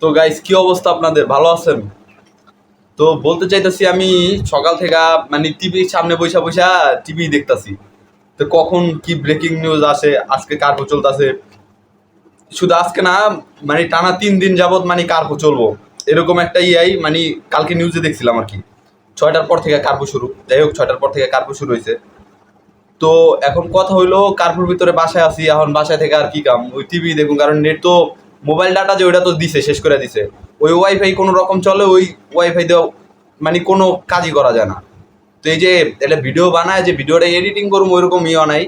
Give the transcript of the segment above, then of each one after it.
তো গাইস, কি অবস্থা আপনাদের? ভালো আছেন? তো বলতে চাইতেছি, আমি সকাল থেকে মানে টিভির সামনে বইসা বইসা টিভি দেখতাছি। তো কখন কি ব্রেকিং নিউজ আসে, আজকে কার্পো চলতেছে, শুধু আজকে না, মানে টানা 3 দিন যাবত মানে কার্পো চলবো, এরকম একটা ইয়াই মানে কালকে নিউজে দেখছিলাম আর কি। 6টার পর থেকে কার্পো শুরু, যাই হোক 6টার পর থেকে কার্পো শুরু হয়েছে। তো এখন কথা হইলো, কার্পোর ভিতরে বাসায় আছি, এখন বাসায় থেকে আর কি কাম, ওই টিভি দেখুন, কারণ নেট তো, মোবাইল ডাটা যে ওইটা তো দিছে, শেষ করে দিছে। ওই ওয়াইফাই কোনো রকম চলে, ওই ওয়াইফাই দেওয়া মানে কোনো কাজই করা যায় না। তো এই যে একটা ভিডিও বানায়, যে ভিডিওটা এডিটিং করবো ওইরকম ইয়ে নাই।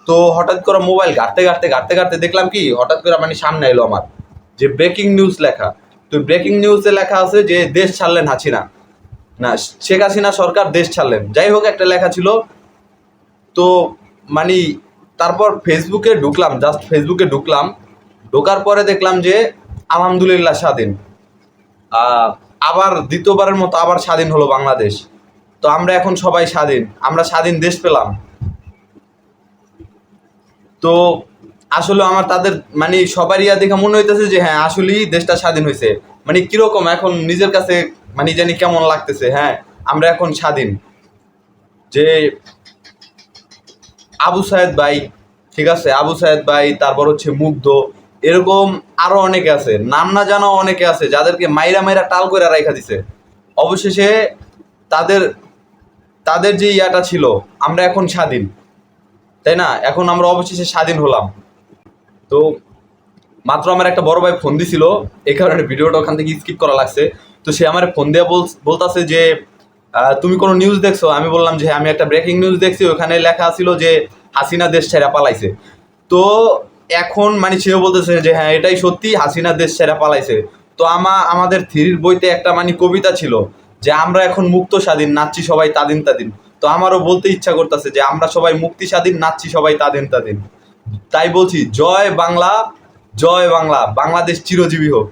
তো হঠাৎ করে মোবাইল ঘাটতে ঘাটতে ঘাটতে ঘাটতে দেখলাম কি, হঠাৎ করে মানে সামনে এলো আমার যে ব্রেকিং নিউজ লেখা। তো ব্রেকিং নিউজে লেখা আছে যে দেশ ছাড়লেন হাসিনা, না শেখ হাসিনা সরকার দেশ ছাড়লেন, যাই হোক একটা লেখা ছিল। তো মানে তারপর ফেসবুকে ঢুকলাম, জাস্ট ফেসবুকে ঢুকলাম, ঢোকার পরে দেখলাম যে আলহামদুলিল্লাহ স্বাধীন। আবার দ্বিতীয়বারের মতো আবার স্বাধীন হলো বাংলাদেশ। তো আমরা এখন সবাই স্বাধীন, আমরা স্বাধীন দেশ পেলাম। তো আসলে আমার তাদের মানে সবারই দেখে মনে হইতেছে যে হ্যাঁ, আসলেই দেশটা স্বাধীন হয়েছে। মানে কিরকম এখন নিজের কাছে মানে জানি কেমন লাগতেছে, হ্যাঁ আমরা এখন স্বাধীন। যে আবু সায়েদ ভাই, ঠিক আছে, আবু সায়েদ ভাই, তারপর হচ্ছে মুগ্ধ, এরকম আরো অনেকে আছে, নাম না জানা অনেকে আছে যাদেরকে মাইরা মাইরা টাল করে রাখা দিছে। অবশেষে তাদের তাদের যে ইয়াটা ছিল, আমরা এখন স্বাধীন, তাই না? এখন আমরা অবশেষে স্বাধীন হলাম। তো মাত্র আমার একটা বড় ভাই ফোন দিছিল, এই কারণে ভিডিওটা ওখান থেকে স্কিপ করা লাগছে। তো সে আমার ফোন দিয়ে বলতাছে যে তুমি কোনো নিউজ দেখছো? আমি বললাম যে হ্যাঁ, আমি একটা ব্রেকিং নিউজ দেখছি, ওখানে লেখা ছিল যে হাসিনা দেশ ছেড়ে পালাইছে। তো এখন মানে সেও বলতেছে যে হ্যাঁ এটাই সত্যি, হাসিনা দেশ ছেড়ে পালাইছে। তো আমাদের থ্রির বইতে একটা মানে কবিতা ছিল যে আমরা এখন মুক্ত স্বাধীন, নাচছি সবাই তাদিন তাদিন। তো আমারও বলতে ইচ্ছা করতেছে যে আমরা সবাই মুক্তি স্বাধীন, নাচছি সবাই তাদিন তাদিন। তাই বলছি, জয় বাংলা, জয় বাংলা, বাংলাদেশ চিরজীবী হোক।